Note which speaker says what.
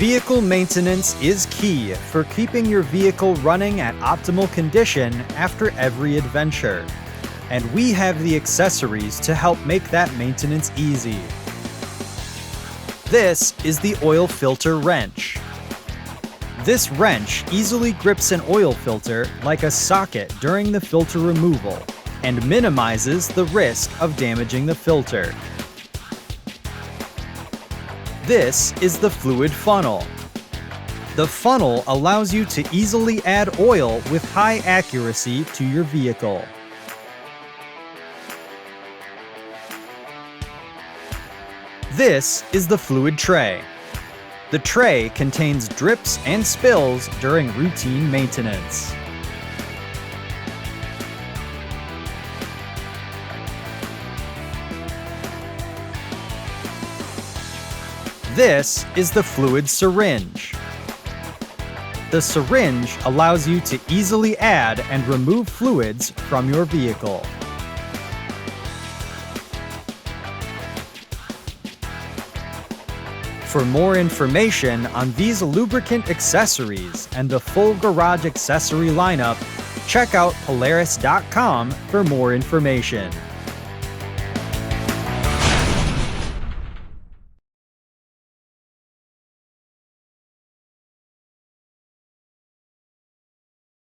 Speaker 1: Vehicle maintenance is key for keeping your vehicle running at optimal condition after every adventure, and we have the accessories to help make that maintenance easy. This is the oil filter wrench. This wrench easily grips an oil filter like a socket during the filter removal and minimizes the risk of damaging the filter. This is the fluid funnel. The funnel allows you to easily add oil with high accuracy to your vehicle. This is the fluid tray. The tray contains drips and spills during routine maintenance. This is the fluid syringe. The syringe allows you to easily add and remove fluids from your vehicle. For more information on these lubricant accessories and the full garage accessory lineup, check out Polaris.com for more information.